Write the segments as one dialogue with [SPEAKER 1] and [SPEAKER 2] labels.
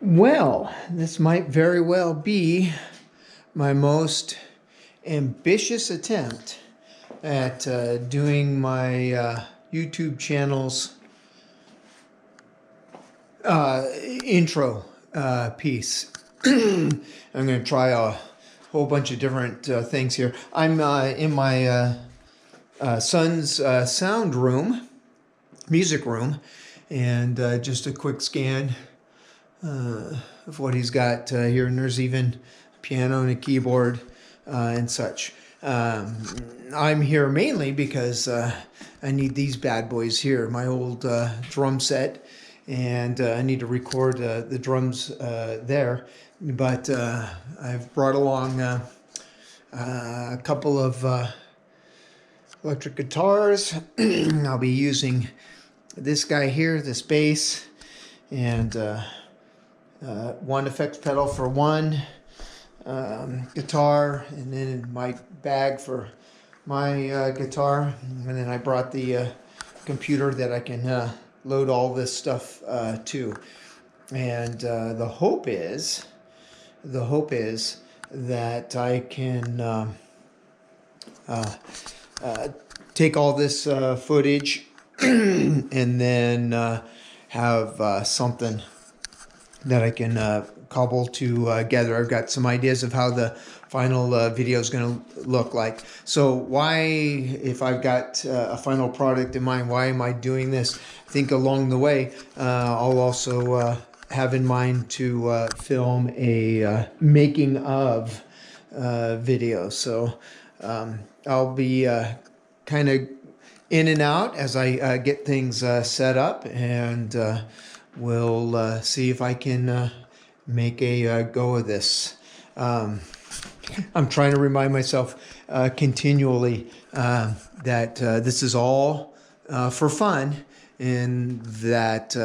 [SPEAKER 1] Well, this might very well be my most ambitious attempt at doing my YouTube channel's intro piece. I'm going to try a whole bunch of different things here. I'm in my son's sound room, music room, and just a quick scan of what he's got here. And there's even a piano and a keyboard and such. I'm here mainly because I need these bad boys here, my old drum set, and I need to record the drums there. But I've brought along a couple of electric guitars. I'll be using this guy here, this bass, and one effects pedal for one guitar, and then in my bag for my guitar. And then I brought the computer that I can load all this stuff to. And the hope is that I can take all this footage and then have something that I can cobble together. I've got some ideas of how the final video is going to look like. So why, if I've got a final product in mind, why am I doing this? I think along the way, I'll also have in mind to film a making of video. So I'll be kind of in and out as I get things set up, and we'll see if I can make a go of this. I'm trying to remind myself continually that this is all for fun, and that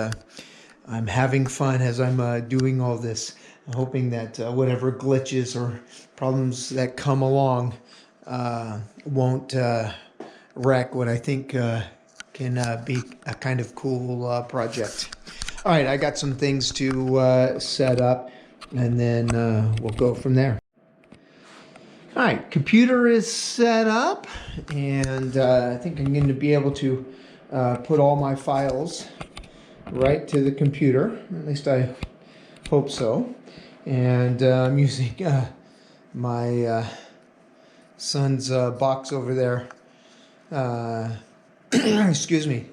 [SPEAKER 1] I'm having fun as I'm doing all this. I'm hoping that whatever glitches or problems that come along won't wreck what I think can be a kind of cool project. All right, I got some things to set up, and then we'll go from there. All right, computer is set up, and I think I'm going to be able to put all my files right to the computer. At least I hope so. And I'm using my son's box over there. Excuse me.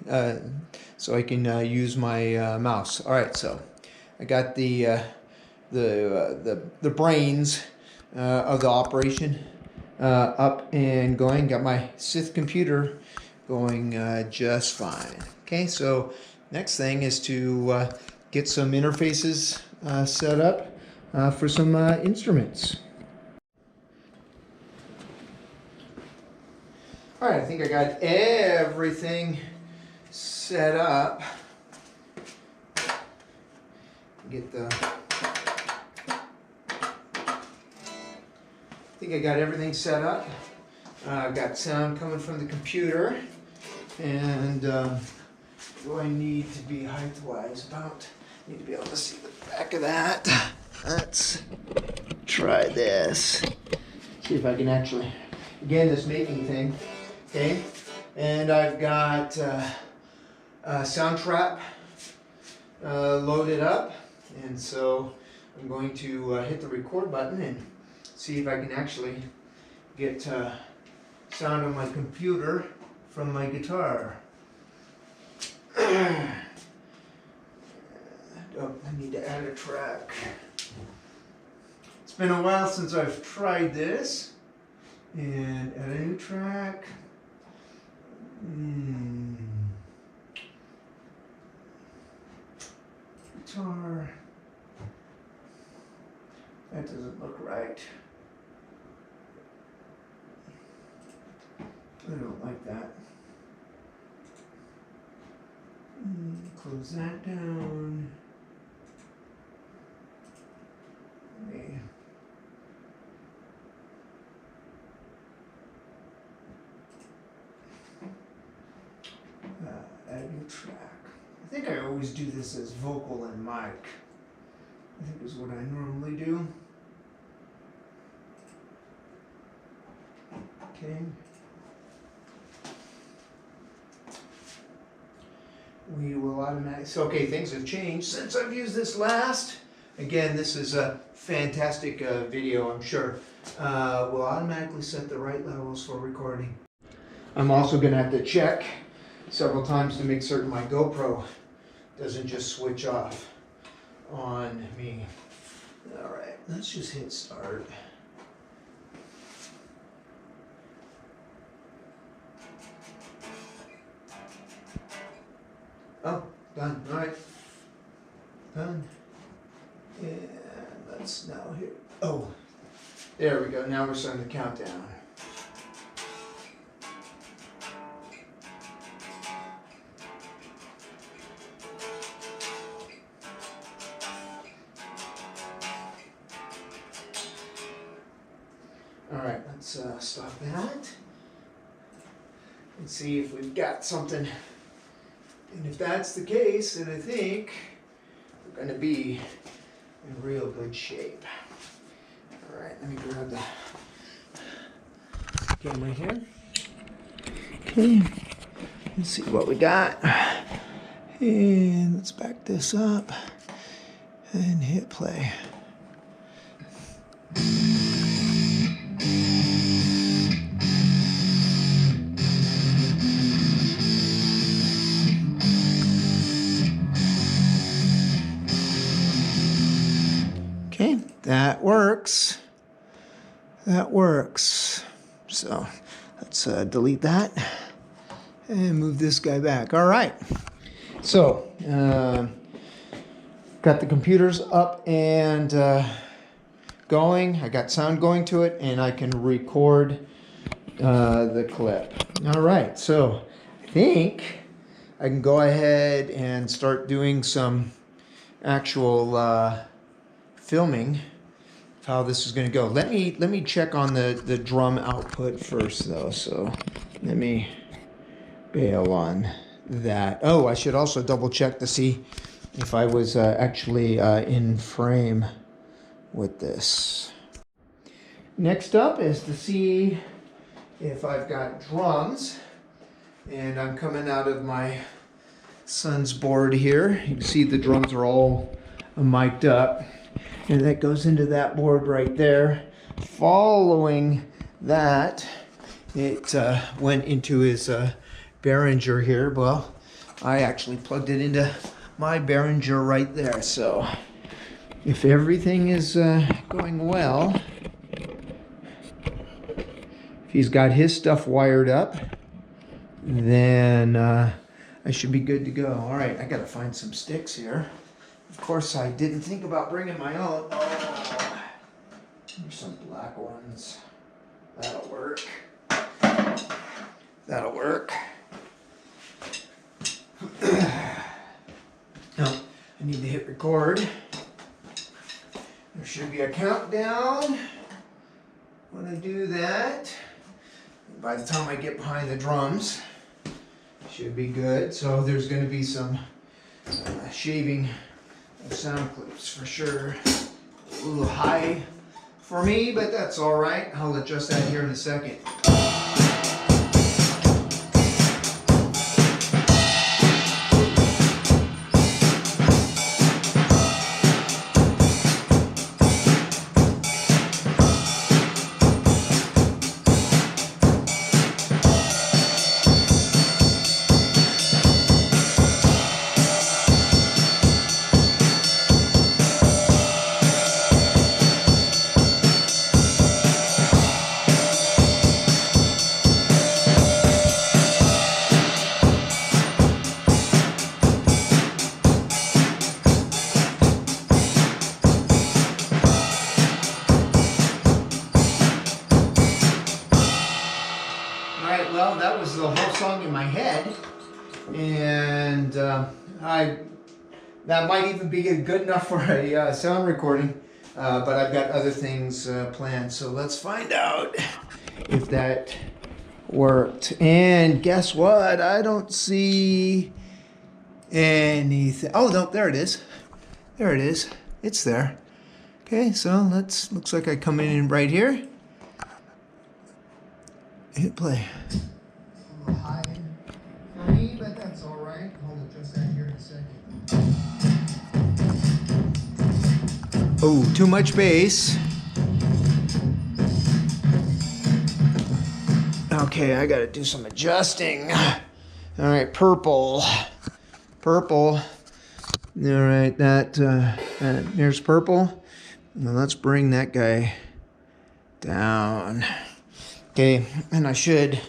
[SPEAKER 1] So I can use my mouse. All right, so I got the brains of the operation up and going. Got my Sith computer going just fine. Okay, so next thing is to get some interfaces set up for some instruments. All right, I think I got everything set up. Get the. I think I got everything set up. I've got sound coming from the computer, and do I need to be height-wise about? Need to be able to see the back of that. Let's try this. See if I can actually. Again, this making thing. Okay, and I've got sound trap loaded up, and so I'm going to hit the record button and see if I can actually get sound on my computer from my guitar. Oh, I need to add a track. It's been a while since I've tried this, and add a new track. Guitar. That doesn't look right. I don't like that. Close that down. Okay. Add a new track. I think I always do this as vocal and mic. I think is what I normally do. Okay. We will automatically, so okay, things have changed since I've used this last. Again, this is a fantastic video, I'm sure. We'll automatically set the right levels for recording. I'm also gonna have to check several times to make certain my GoPro doesn't just switch off on me. All right, let's just hit start. Oh, done. All right. Done. And let's now hit. Oh, there we go. Now we're starting the countdown. All right, let's stop that and see if we've got something. And if that's the case, then I think we're going to be in real good shape. All right, let me grab the camera here. Okay, let's see what we got. And let's back this up and hit play. Okay, that works. That works. So let's delete that and move this guy back. All right. So got the computers up and going. I got sound going to it, and I can record the clip. All right. So I think I can go ahead and start doing some actual filming of how this is going to go. Let me check on the drum output first, though. So let me bail on that. Oh, I should also double check to see if I was actually in frame with this. Next up is to see if I've got drums, and I'm coming out of my son's board here. You can see the drums are all mic'd up. And that goes into that board right there. Following that, it went into his Behringer here. Well, I actually plugged it into my Behringer right there. So if everything is going well, if he's got his stuff wired up, then I should be good to go. All right, I gotta find some sticks here. Of course, I didn't think about bringing my own. Oh, there's some black ones. That'll work. That'll work. Now, I need to hit record. There should be a countdown when I do that. By the time I get behind the drums, should be good. So there's going to be some shaving sound clips for sure. A little high for me, but that's all right. I'll adjust that here in a second. Well, that was the whole song in my head, and that might even be good enough for a sound recording, but I've got other things planned, so let's find out if that worked. And guess what? I don't see anything. Oh, no, there it is. There it is. it's there. Okay, so looks like I come in right here. Hit play. A little high for me, but that's all right. I'll adjust that here in a second. Oh, too much bass. Okay, I gotta do some adjusting. All right, purple. Purple. All right, there's purple. Now let's bring that guy down. Okay, and I should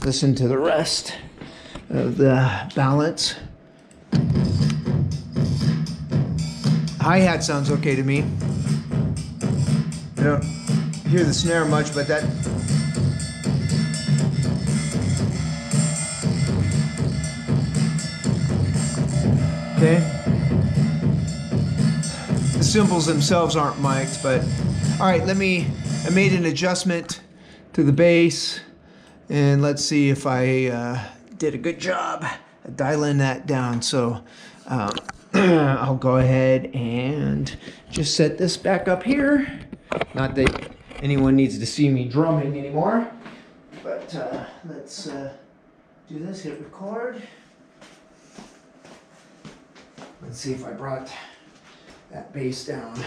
[SPEAKER 1] listen to the rest of the balance. Hi-hat sounds okay to me. I don't hear the snare much, but that... Okay. The cymbals themselves aren't mic'd, but... All right, I made an adjustment to the bass, and let's see if I did a good job at dialing that down. So I'll go ahead and just set this back up here. Not that anyone needs to see me drumming anymore, but let's do this, hit record. Let's see if I brought that bass down.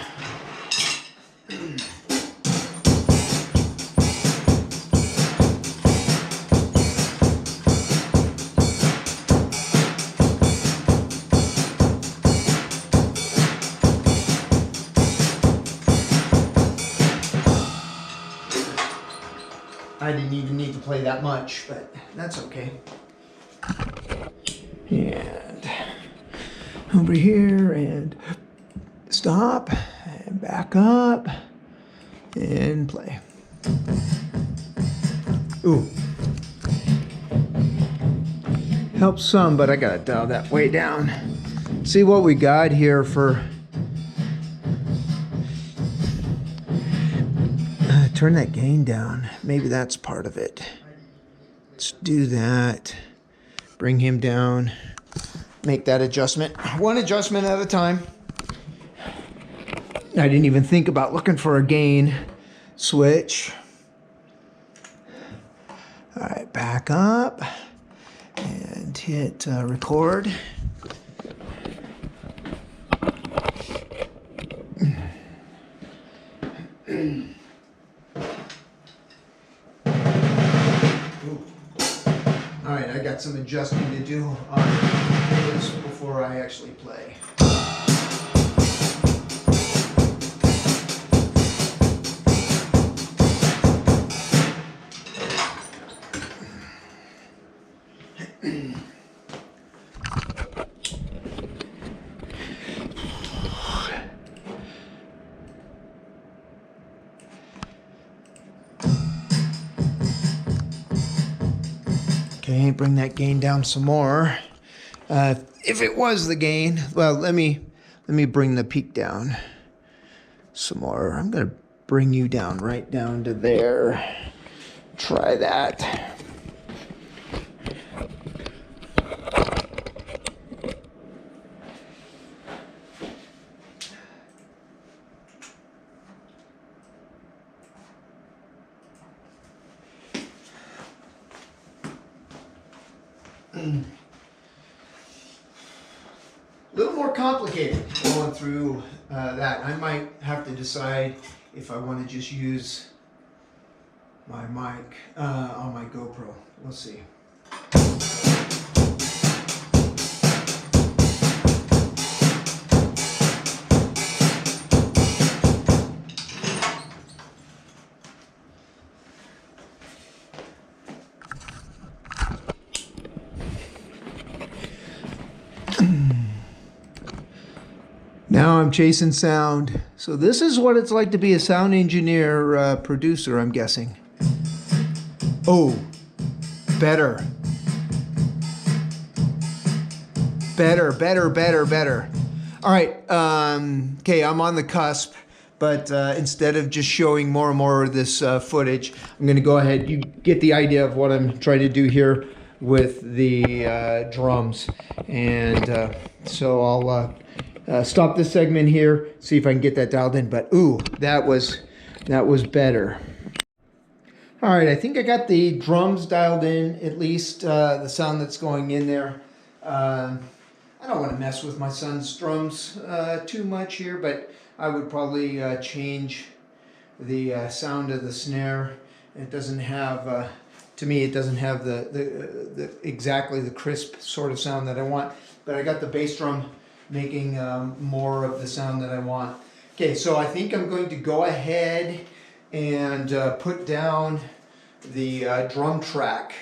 [SPEAKER 1] I didn't even need to play that much, but that's okay. And over here, and stop, and back up, and play. Ooh. Helps some, but I gotta dial that way down. See what we got here for... turn that gain down. Maybe that's part of it. Let's do that. Bring him down. Make that adjustment. One adjustment at a time. I didn't even think about looking for a gain switch. All right, back up and hit record. All right, I got some adjusting to do on this before I actually play. Okay, bring that gain down some more. If it was the gain, well, let me bring the peak down some more. I'm gonna bring you down right down to there. Try that. A little more complicated going through that. I might have to decide if I want to just use my mic on my GoPro. We'll see. Now I'm chasing sound. So this is what it's like to be a sound engineer, producer, I'm guessing. Oh, better. Better. All right, okay, I'm on the cusp, but instead of just showing more and more of this footage, I'm gonna go ahead, you get the idea of what I'm trying to do here with the drums. And so I'll stop this segment here, see if I can get that dialed in. But ooh, that was better. All right, I think I got the drums dialed in, at least the sound that's going in there. I don't want to mess with my son's drums too much here, but I would probably change the sound of the snare. It doesn't have, to me, it doesn't have the exactly the crisp sort of sound that I want. But I got the bass drum making more of the sound that I want. Okay, so I think I'm going to go ahead and put down the drum track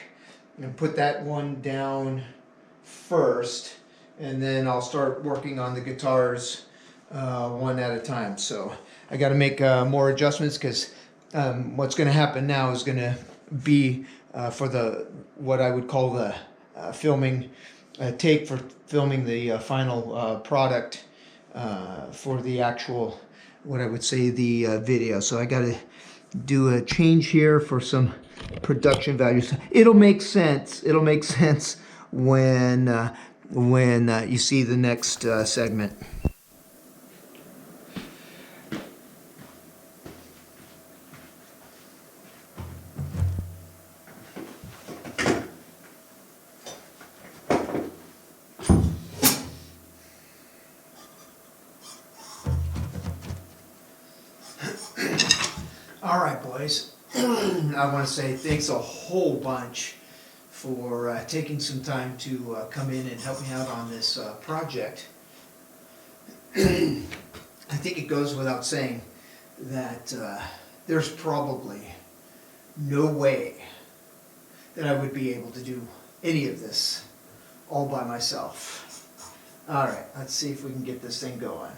[SPEAKER 1] and put that one down first, and then I'll start working on the guitars one at a time. So I got to make more adjustments, because what's going to happen now is going to be for the what I would call the filming take for filming the final product for the actual, what I would say, the video. So I got to do a change here for some production values. It'll make sense. It'll make sense when you see the next segment. All right, boys. I want to say thanks a whole bunch for taking some time to come in and help me out on this project. I think it goes without saying that there's probably no way that I would be able to do any of this all by myself. All right, let's see if we can get this thing going.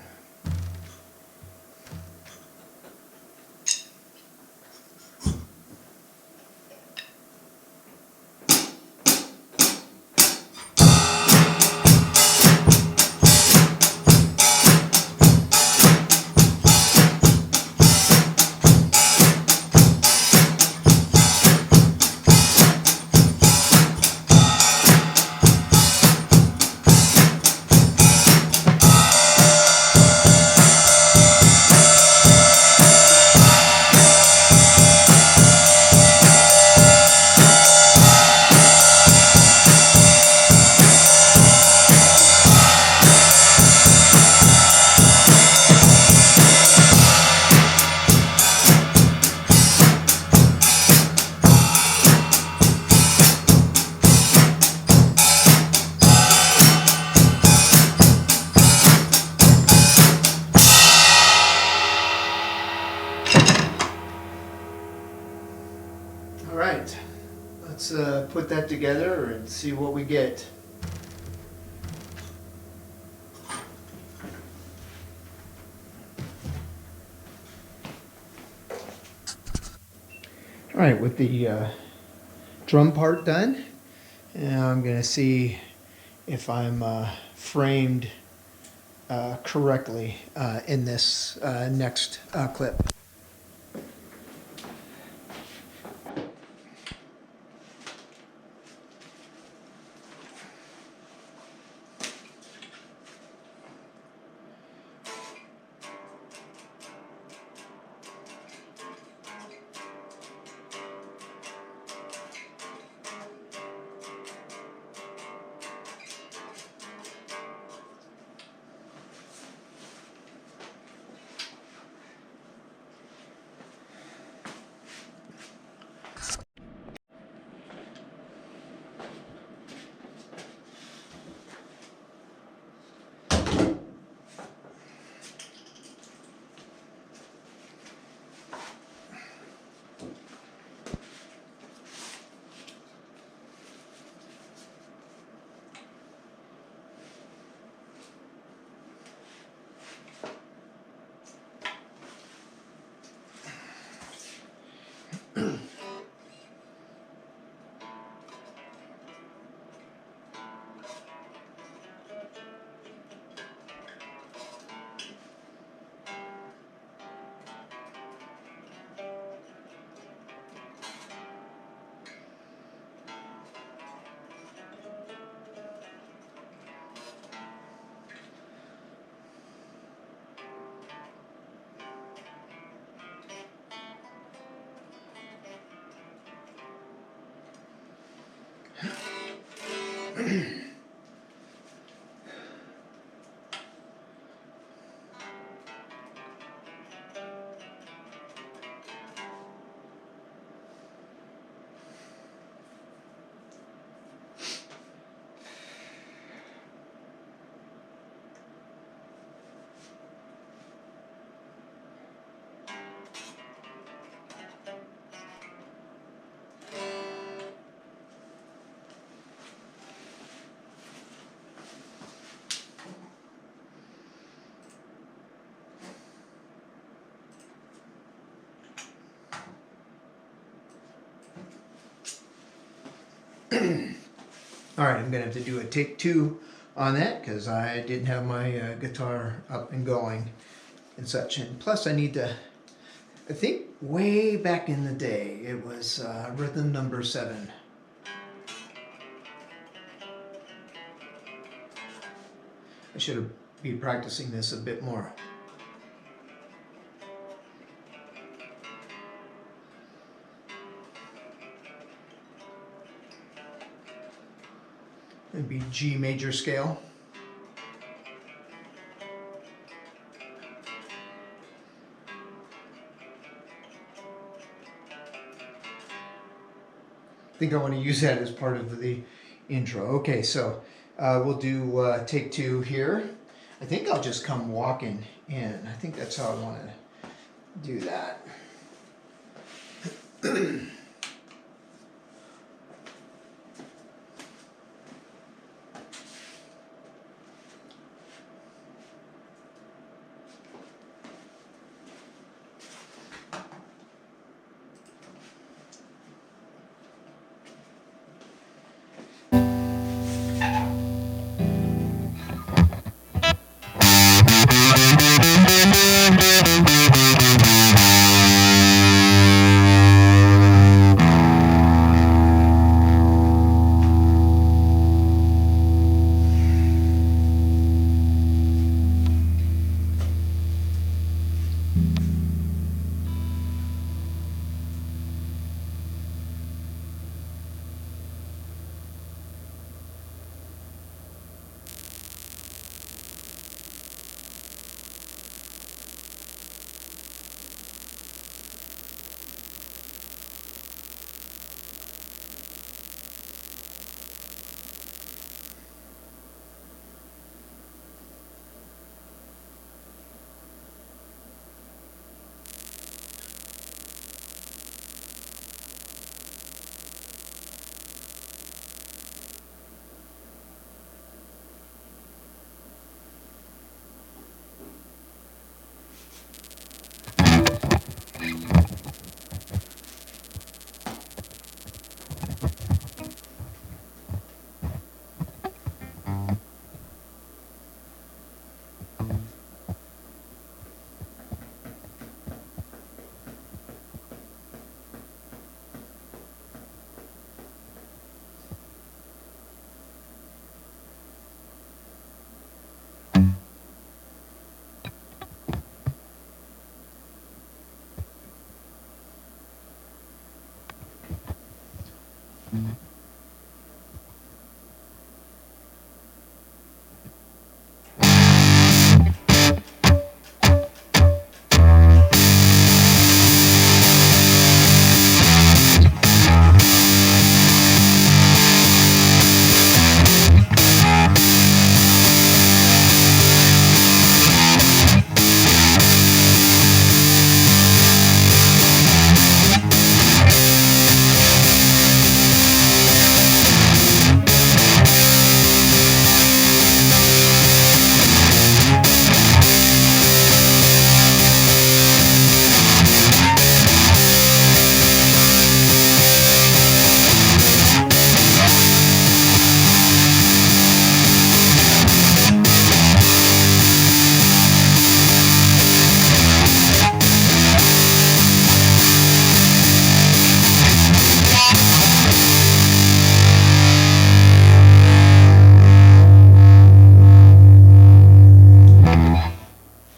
[SPEAKER 1] All right, let's put that together and see what we get. All right, with the drum part done, and I'm going to see if I'm framed correctly in this next clip. All right, I'm gonna have to do a take 2 on that because I didn't have my guitar up and going and such. And plus I need to, I think way back in the day, it was rhythm number 7. I should be practicing this a bit more. It'd be G major scale. I think I want to use that as part of the intro. Okay, so we'll do take 2 here. I think I'll just come walking in. I think that's how I want to do that.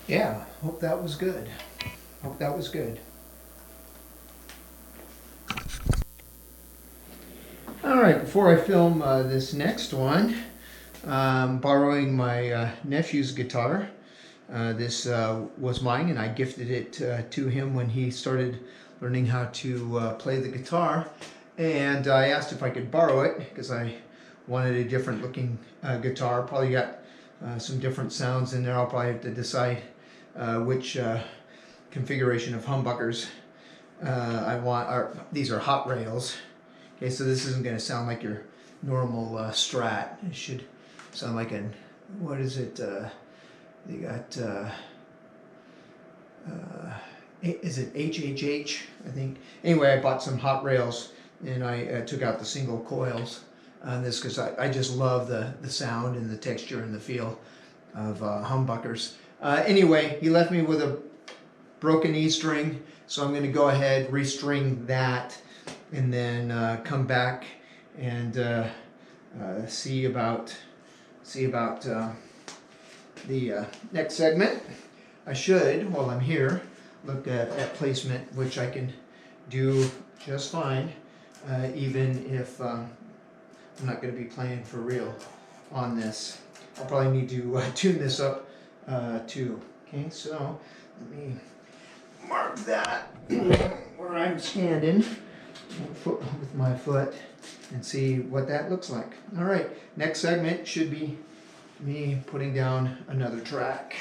[SPEAKER 1] Yeah, hope that was good. Hope that was good. All right, before I film this next one, I'm borrowing my nephew's guitar. This was mine, and I gifted it to him when he started learning how to play the guitar. And I asked if I could borrow it because I wanted a different looking guitar. Probably got some different sounds in there. I'll probably have to decide which configuration of humbuckers I want. These are hot rails. Okay, so this isn't going to sound like your normal Strat. It should sound like an, what is it? They got, is it HHH? I think. Anyway, I bought some hot rails and I took out the single coils on this because I just love the sound and the texture and the feel of humbuckers. Anyway, he left me with a broken E string, so I'm going to go ahead, restring that, and then come back and see about the next segment. I should, while I'm here, look at placement, which I can do just fine, even if I'm not going to be playing for real on this. I'll probably need to tune this up too. Okay, so let me mark that where I'm standing with my foot and see what that looks like. All right, next segment should be me putting down another track.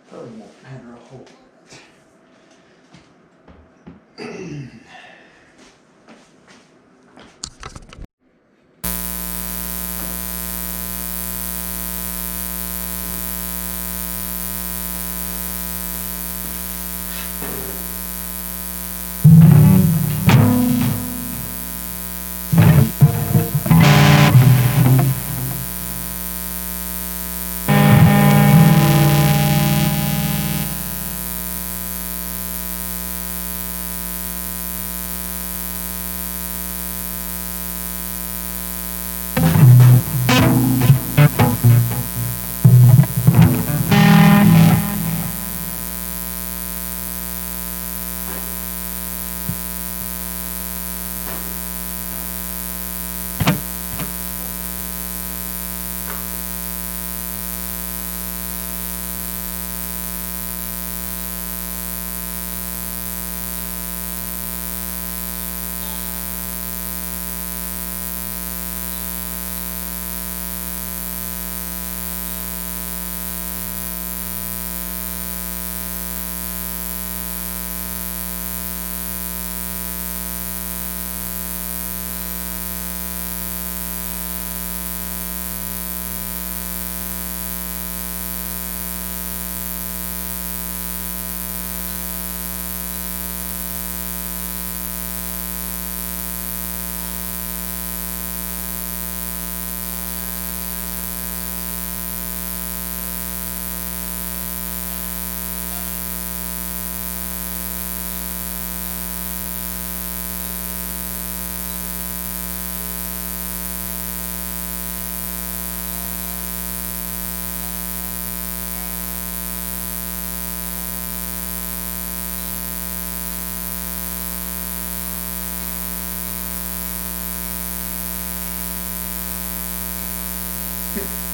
[SPEAKER 1] Probably won't matter a whole lot.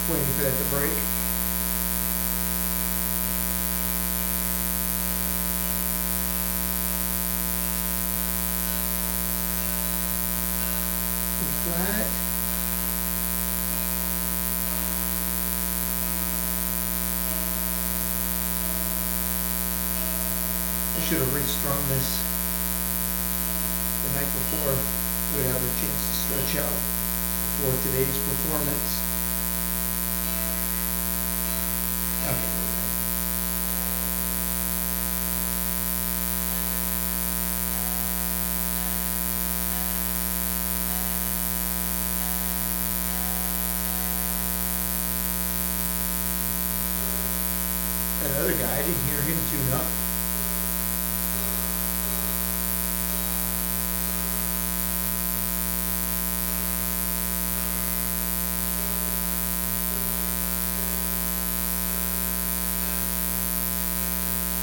[SPEAKER 1] Waiting for that to break. Flat. I should have restrung this the night before. So we have a chance to stretch out for today's performance. Okay. That other guy, I didn't hear him tune up.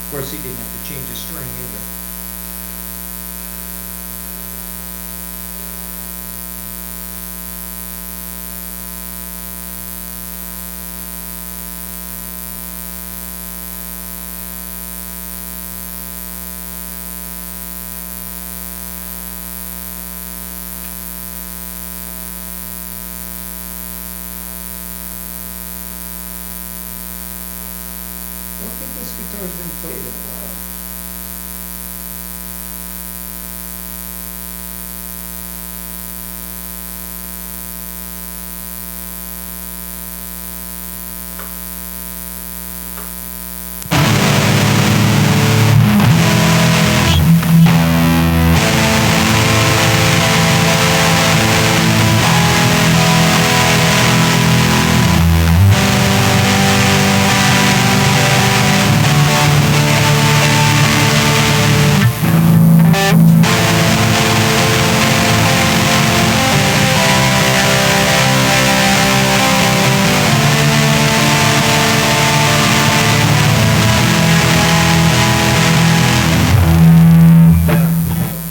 [SPEAKER 1] Of course, he didn't have to change his string either. I don't think this guitar's been played in a while.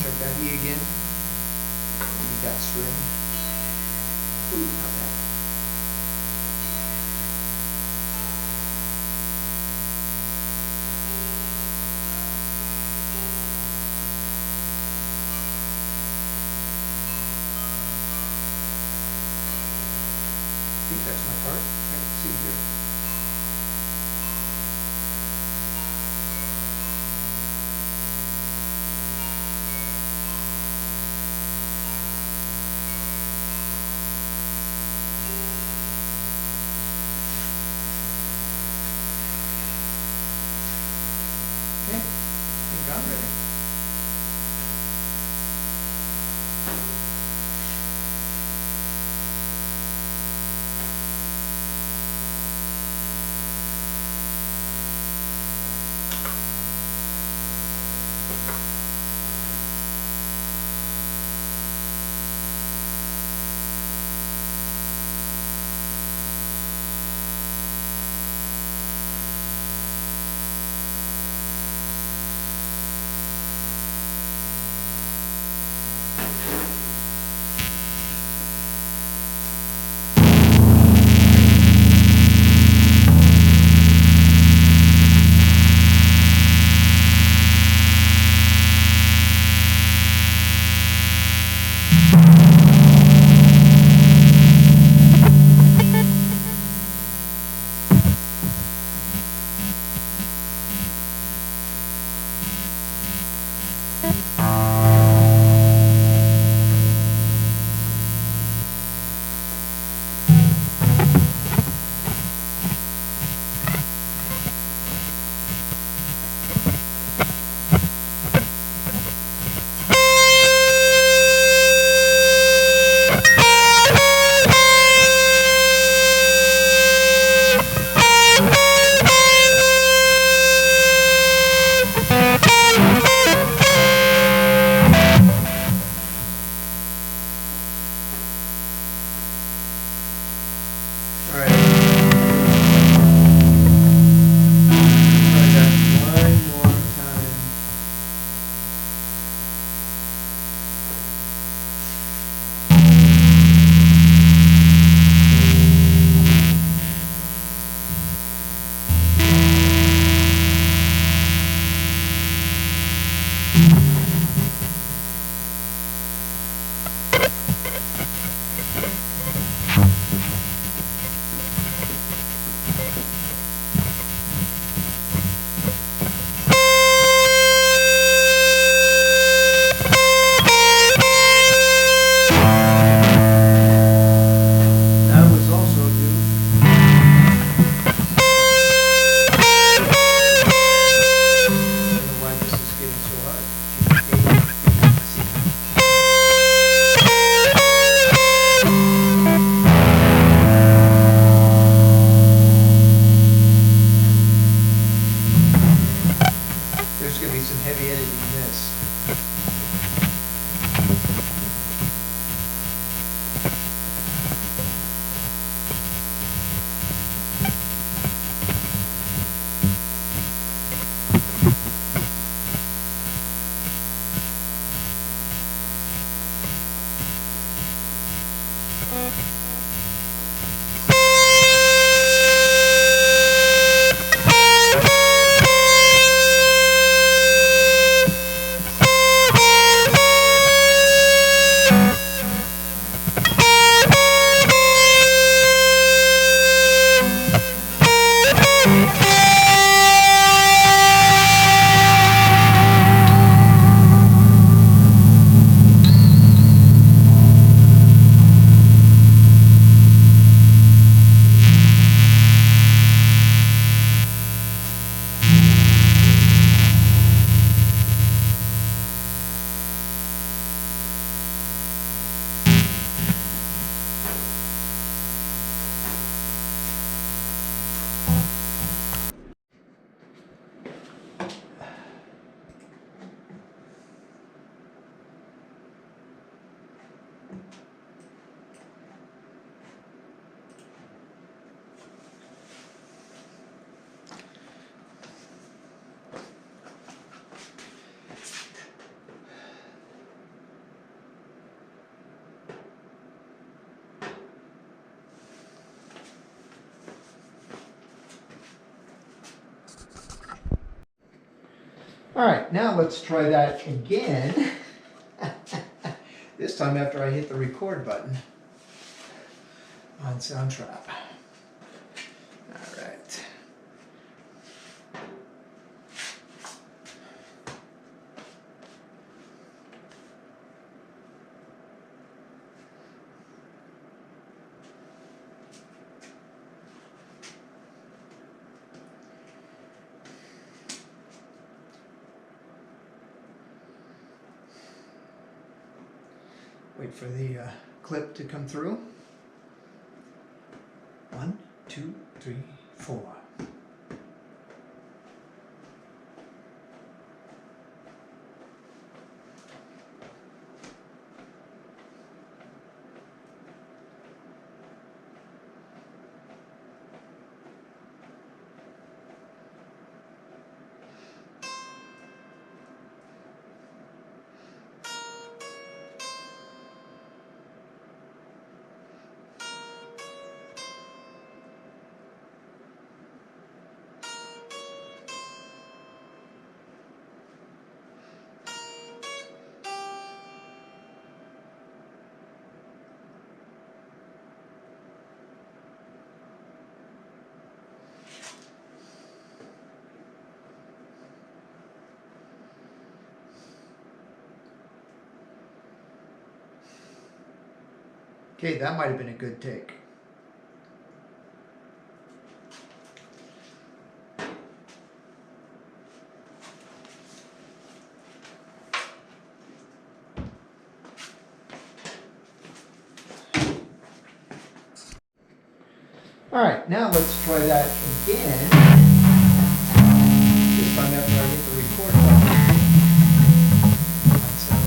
[SPEAKER 1] Check that E again. Need that string. Ooh, not bad. I think that's my part. I can see here. Okay, I think I'm ready. All right, now let's try that again. This time after I hit the record button on Soundtrap. All right. Wait for the clip to come through. 1, 2, 3, 4. Okay, that might have been a good take. All right, now let's try that again. This time after I hit the record button on Soundtrap. Wait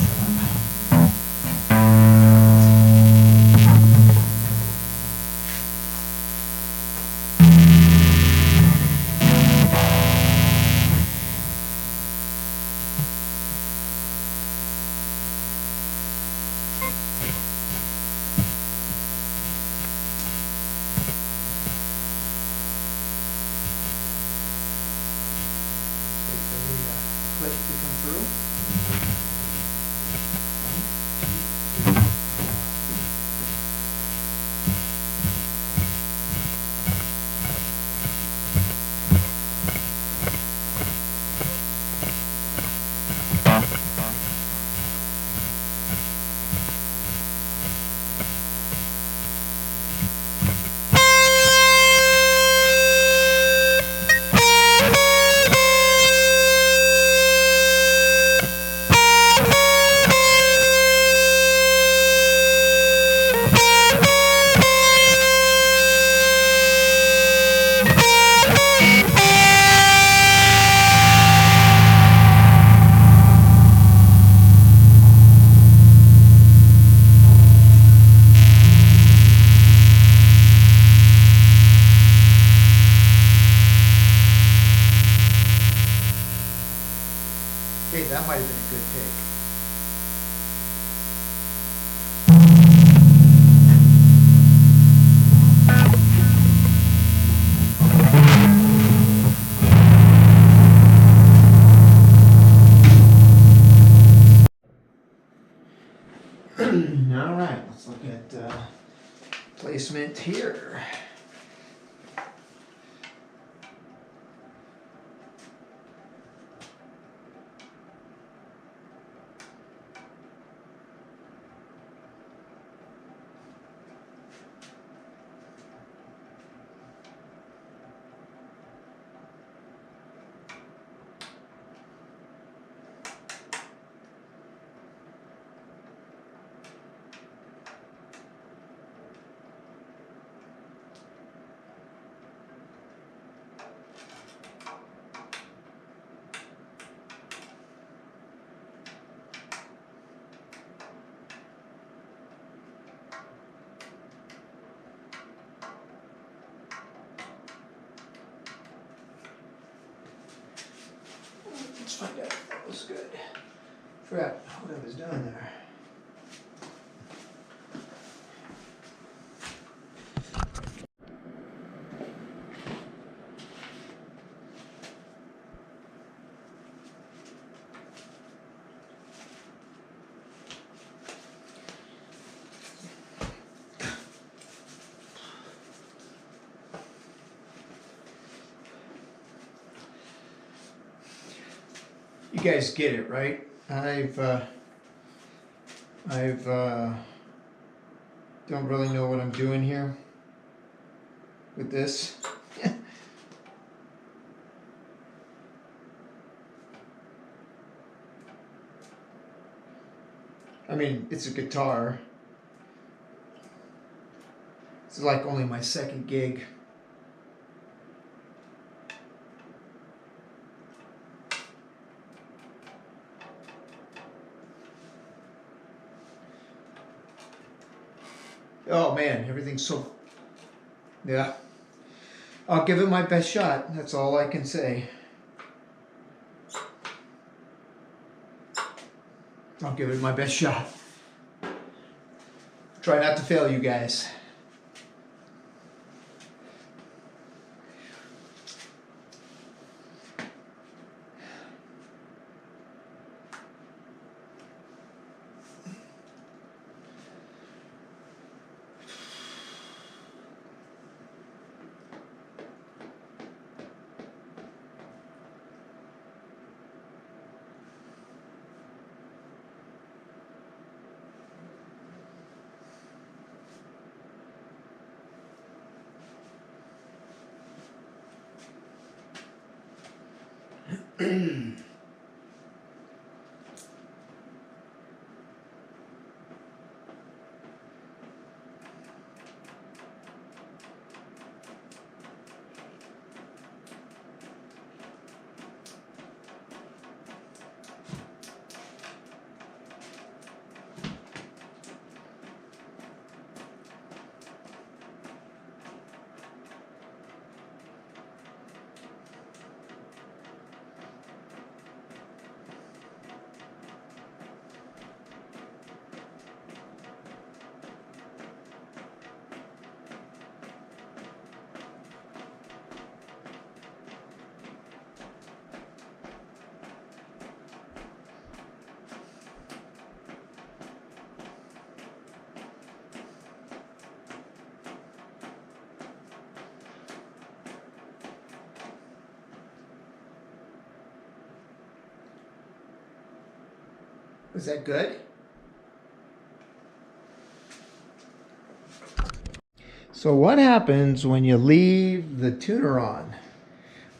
[SPEAKER 1] for the clip to come through. 1, 2, 3, 4. Okay, that might have been a good take. All right, let's look at placement here. Let's find out if that was good. Forgot what I was doing there. guys get it, right? I've don't really know what I'm doing here with this. I mean, it's a guitar. It's like only my second gig. Oh man, everything's so... Yeah. I'll give it my best shot. That's all I can say. I'll give it my best shot. Try not to fail, you guys. Was that good? So what happens when you leave the tuner on?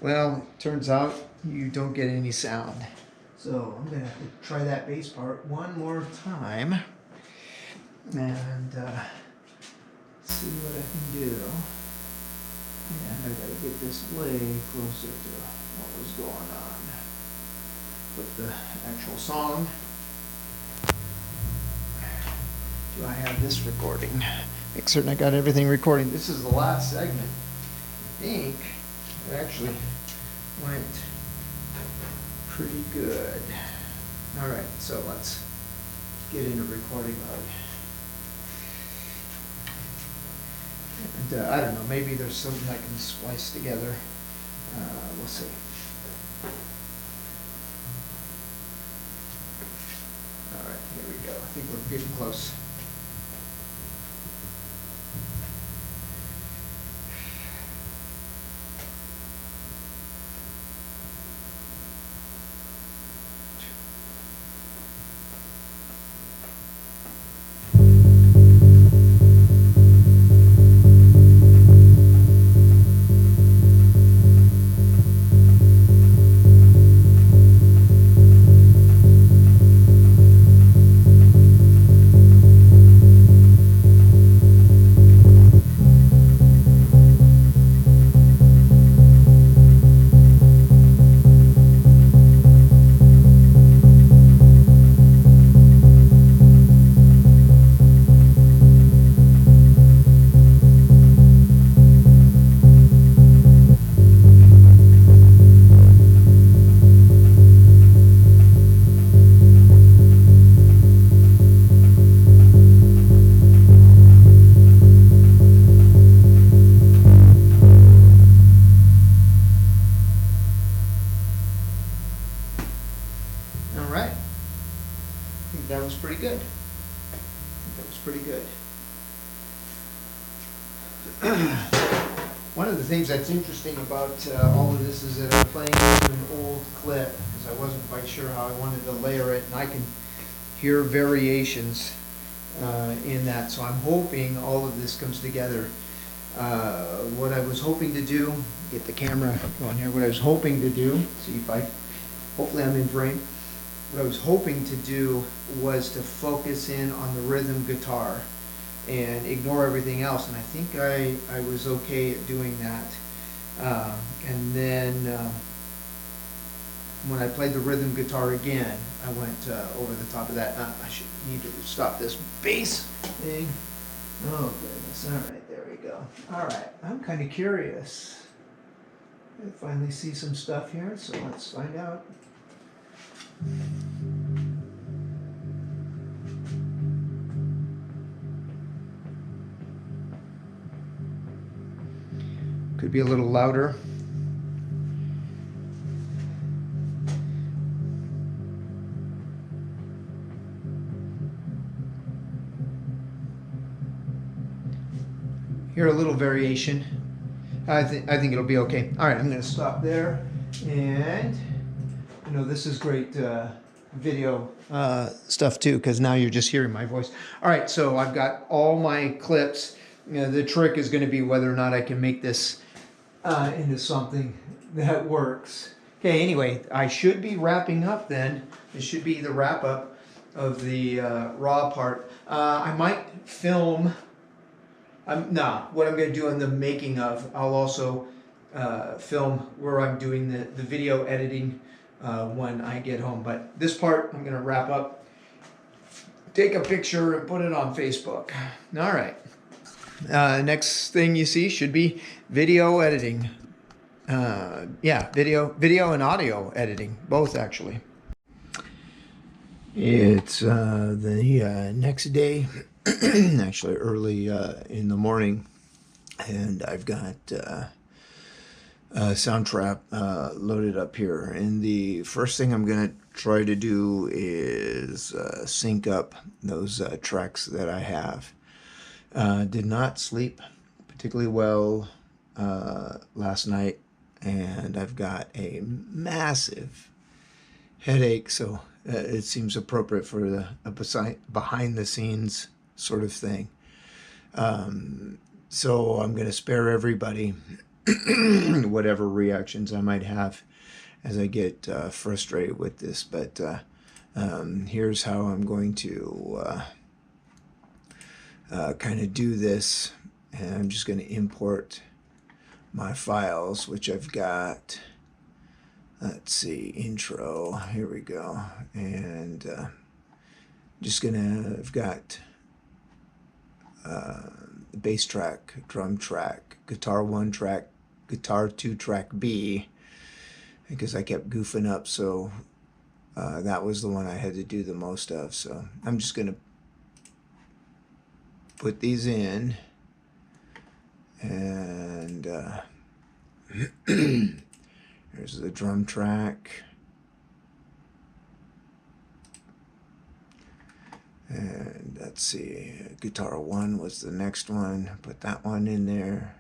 [SPEAKER 1] Well, it turns out you don't get any sound. So I'm gonna have to try that bass part one more time and see what I can do. And I gotta get this way closer to what was going on with the actual song. Do I have this recording? Make certain I got everything recording. This is the last segment. I think it actually went pretty good. All right, so let's get into recording mode. And I don't know, maybe there's something I can splice together. We'll see. All right, here we go. I think we're getting close. That was pretty good. That was pretty good. One of the things that's interesting about all of this is that I'm playing an old clip. because I wasn't quite sure how I wanted to layer it, and I can hear variations in that. So I'm hoping all of this comes together. What I was hoping to do, get the camera going here, what I was hoping to do, see if hopefully I'm in frame. What I was hoping to do was to focus in on the rhythm guitar and ignore everything else, and I think I was okay at doing that. And then when I played the rhythm guitar again, I went over the top of that. I should need to stop this bass thing. Oh goodness, all right, there we go. All right, I'm kind of curious. I finally see some stuff here, so let's find out. Could be a little louder. Hear a little variation. I think it'll be okay. All right, I'm going to stop there, and you know this is great video stuff too, because now you're just hearing my voice. All right, so I've got all my clips. You know, the trick is going to be whether or not I can make this into something that works. Okay, anyway, I should be wrapping up then. This should be the wrap up of the raw part. I might film. What I'm going to do in the making of, I'll also film where I'm doing the video editing when I get home. But this part I'm going to wrap up, take a picture, and put it on Facebook. All right. Next thing you see should be video editing. Yeah, video and audio editing, both actually. It's the next day, actually early in the morning, and I've got Soundtrap loaded up here. And the first thing I'm going to try to do is sync up those tracks that I have. Did not sleep particularly well last night, and I've got a massive headache, so it seems appropriate for a behind the scenes sort of thing. So I'm going to spare everybody whatever reactions I might have as I get frustrated with this, but here's how I'm going to kind of do this. And I'm just going to import my files, which I've got. Let's see, intro, here we go. And just gonna, I've got bass track, drum track, guitar 1 track, guitar 2 track B, because I kept goofing up, so that was the one I had to do the most of. So I'm just gonna put these in, and here's the drum track, and let's see, guitar 1 was the next one. Put that one in there.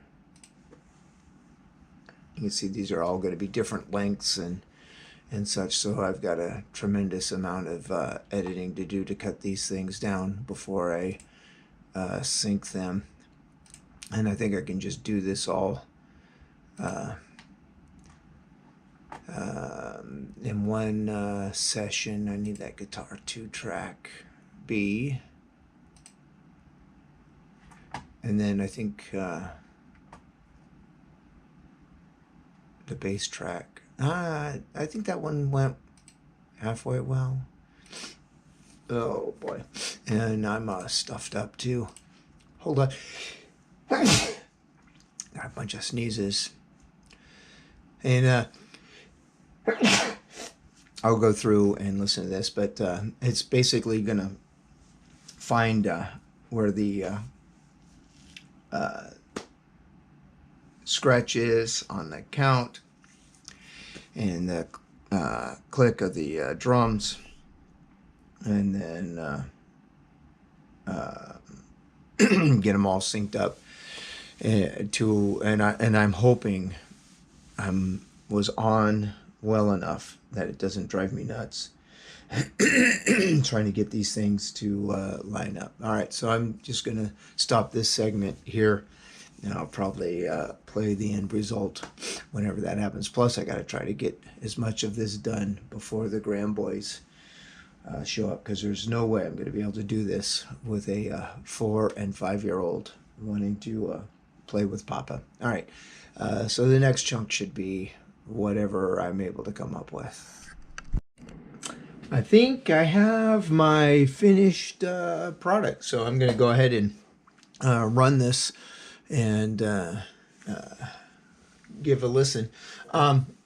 [SPEAKER 1] You can see these are all going to be different lengths and such, so I've got a tremendous amount of editing to do to cut these things down before I sync them. And I think I can just do this all in one session. I need that guitar 2 track B, and then I think the bass track. I think that one went halfway well. Oh boy, and I'm stuffed up too. Hold on. Got a bunch of sneezes, and I'll go through and listen to this, but it's basically gonna find where the scratch is on the count and the click of the drums, and then get them all synced up and I'm hoping was on well enough that it doesn't drive me nuts. Trying to get these things to line up. All right, so I'm just going to stop this segment here, and I'll probably play the end result whenever that happens. Plus, I got to try to get as much of this done before the Graham boys show up, because there's no way I'm going to be able to do this with a 4 and 5-year-old wanting to play with Papa. All right, so the next chunk should be whatever I'm able to come up with. I think I have my finished product, so I'm going to go ahead and run this and give a listen.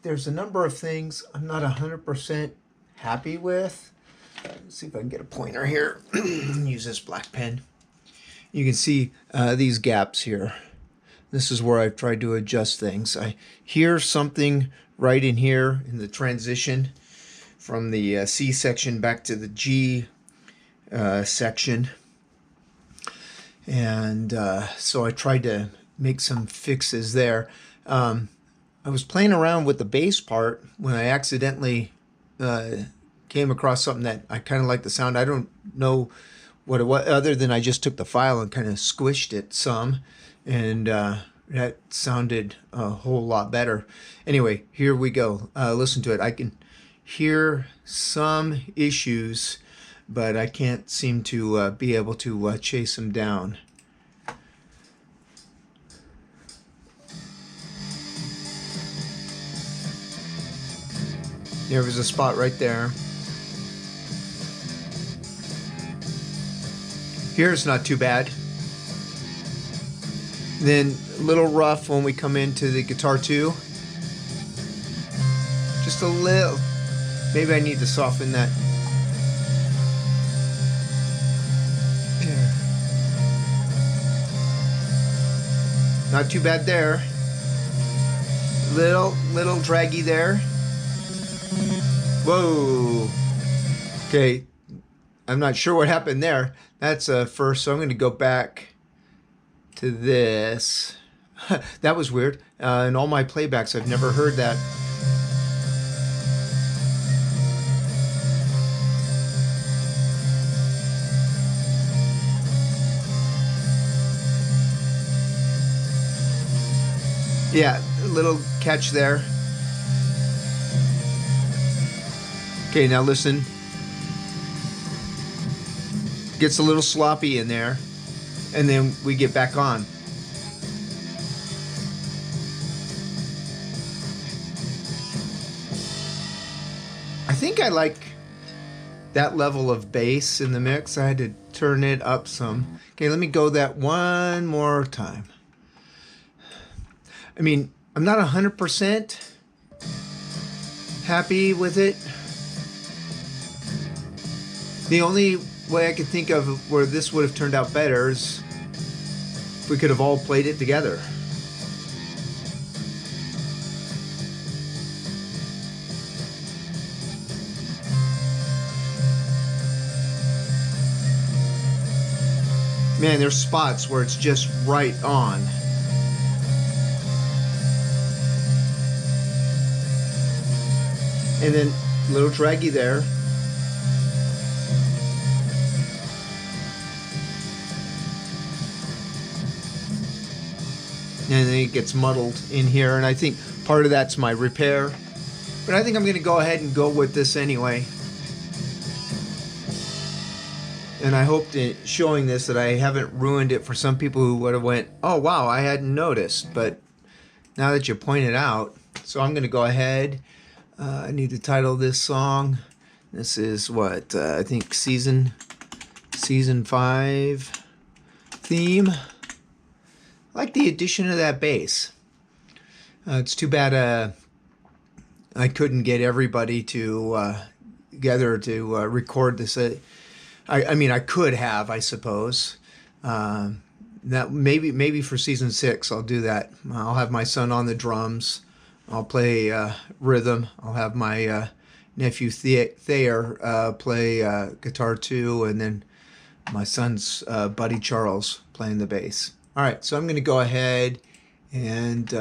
[SPEAKER 1] There's a number of things I'm not 100% happy with. Let's see if I can get a pointer here. Use this black pen. You can see these gaps here. This is where I've tried to adjust things. I hear something right in here in the transition from the C section back to the G section. And so I tried to make some fixes there. I was playing around with the bass part when I accidentally came across something that I kind of like the sound. I don't know what it was, other than I just took the file and kind of squished it some, and that sounded a whole lot better. Anyway, here we go. Listen to it. I can hear some issues, but I can't seem to be able to chase them down. There was a spot right there. Here's not too bad. Then a little rough when we come into the guitar 2. Just a little. Maybe I need to soften that. There. Not too bad there. Little draggy there. Whoa. Okay. I'm not sure what happened there. That's first, so I'm going to go back to this. That was weird. In all my playbacks, I've never heard that. Yeah, a little catch there. Okay, now listen. Gets a little sloppy in there, and then we get back on. I think I like that level of bass in the mix. I had to turn it up some. Okay, let me go that one more time. I mean, I'm not 100% happy with it. The only way I could think of where this would have turned out better is if we could have all played it together. Man, there's spots where it's just right on. And then a little draggy there. And then it gets muddled in here, and I think part of that's my repair. But I think I'm going to go ahead and go with this anyway. And I hope that showing this that I haven't ruined it for some people who would have went, oh wow, I hadn't noticed. But now that you pointed out, so I'm going to go ahead. I need to title this song. This is what I think season 5 theme. I like the addition of that bass. It's too bad I couldn't get everybody to together to record this. I mean, I could have, I suppose. That maybe for season 6 I'll do that. I'll have my son on the drums. I'll play rhythm. I'll have my nephew Thayer play guitar 2, and then my son's buddy Charles playing the bass. All right, so I'm going to go ahead and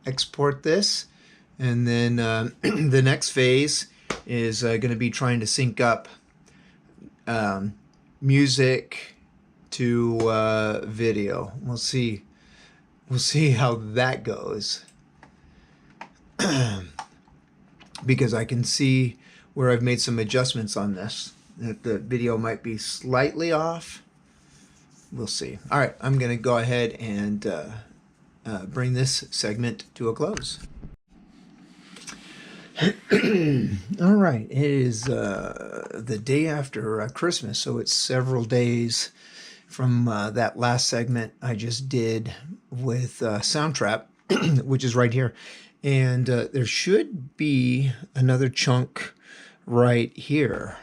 [SPEAKER 1] export this. And then the next phase is going to be trying to sync up music to video. We'll see. We'll see how that goes. Because I can see where I've made some adjustments on this. That the video might be slightly off. We'll see. All right, I'm going to go ahead and bring this segment to a close. All right, it is the day after Christmas, so it's several days from that last segment I just did with Soundtrap, which is right here. And there should be another chunk right here.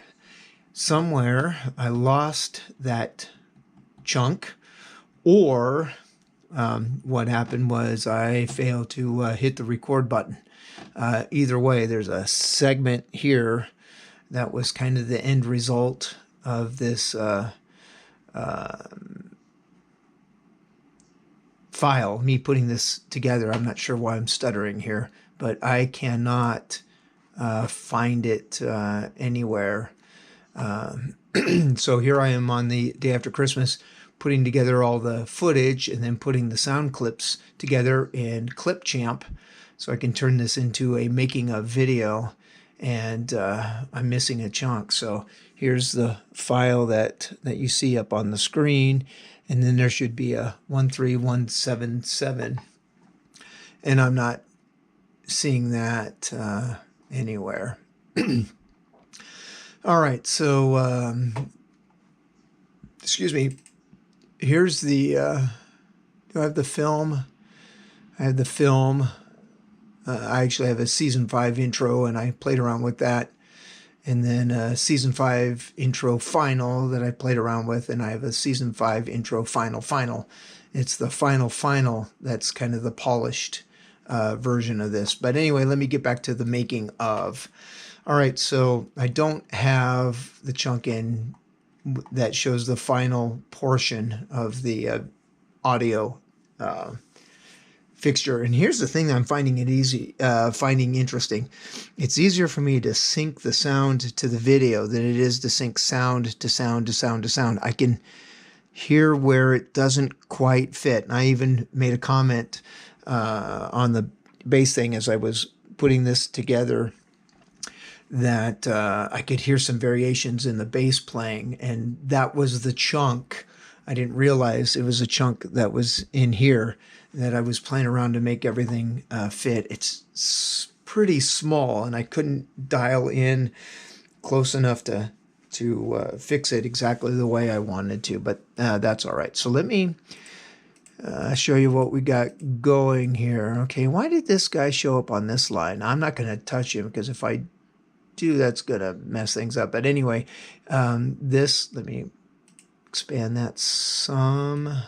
[SPEAKER 1] Somewhere I lost that chunk, or what happened was I failed to hit the record button. Either way, there's a segment here that was kind of the end result of this file, me putting this together. I'm not sure why I'm stuttering here, but I cannot find it anywhere. So here I am on the day after Christmas, putting together all the footage and then putting the sound clips together in Clipchamp so I can turn this into a making of video, and I'm missing a chunk. So here's the file that you see up on the screen, and then there should be a 13177, and I'm not seeing that anywhere. All right, so excuse me. Here's the do I have the film? I have the film. I actually have a season 5 intro, and I played around with that, and then a season 5 intro final that I played around with, and I have a season 5 intro final. It's the final that's kind of the polished version of this. But anyway, let me get back to the making of. All right, so I don't have the chunk in that shows the final portion of the audio fixture. And here's the thing that I'm finding interesting. It's easier for me to sync the sound to the video than it is to sync sound to sound to sound to sound. I can hear where it doesn't quite fit. And I even made a comment on the bass thing as I was putting this together, that I could hear some variations in the bass playing, and that was the chunk. I didn't realize it was a chunk that was in here that I was playing around to make everything fit. It's pretty small, and I couldn't dial in close enough to fix it exactly the way I wanted to, but that's all right. So let me show you what we got going here. Okay, why did this guy show up on this line? I'm not going to touch him, because if I do, that's going to mess things up. But anyway, let me expand that some.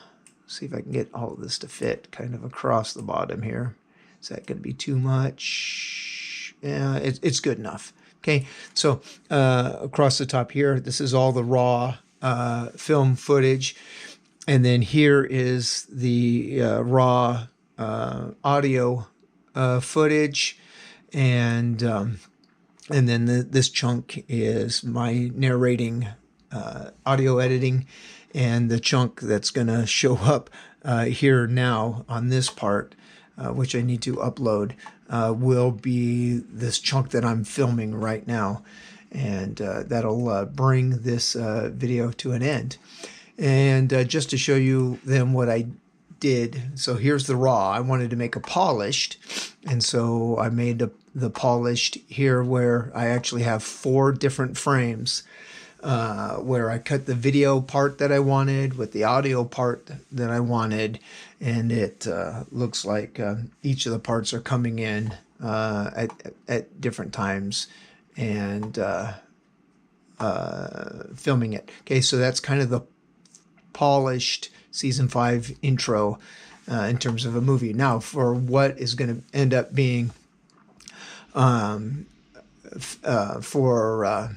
[SPEAKER 1] See if I can get all of this to fit kind of across the bottom here. Is that going to be too much? Yeah, it's good enough. Okay, so across the top here, this is all the raw film footage. And then here is the raw audio footage. And then this chunk is my narrating, audio editing, and the chunk that's going to show up here now on this part, which I need to upload, will be this chunk that I'm filming right now. And that'll bring this video to an end. And just to show you then what I did, so here's the raw. I wanted to make a polished, and so I made the polished here, where I actually have 4 different frames, where I cut the video part that I wanted with the audio part that I wanted, and it looks like each of the parts are coming in at different times and filming it. Okay, so that's kind of the polished season 5 intro in terms of a movie. Now, for what is going to end up being for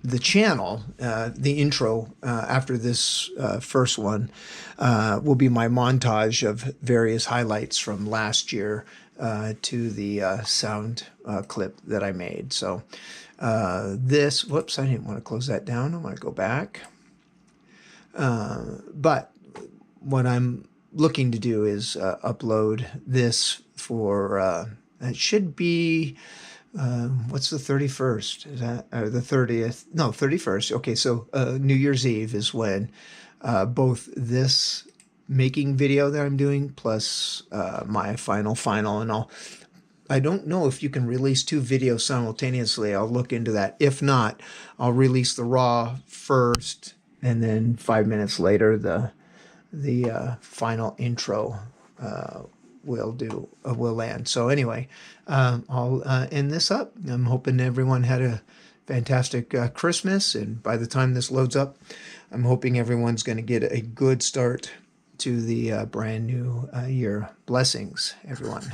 [SPEAKER 1] the channel, the intro after this first one will be my montage of various highlights from last year, to the sound clip that I made. So this, whoops, I didn't want to close that down. I want to go back. But what I'm looking to do is upload this for, it should be, what's the 31st? Is that, or the 30th? No, 31st. Okay, so New Year's Eve is when both this making video that I'm doing plus my final, and I don't know if you can release 2 videos simultaneously. I'll look into that. If not, I'll release the raw first, and then 5 minutes later the final intro will land. So anyway, I'll end this up. I'm hoping everyone had a fantastic Christmas, and by the time this loads up, I'm hoping everyone's going to get a good start to the brand new year. Blessings, everyone.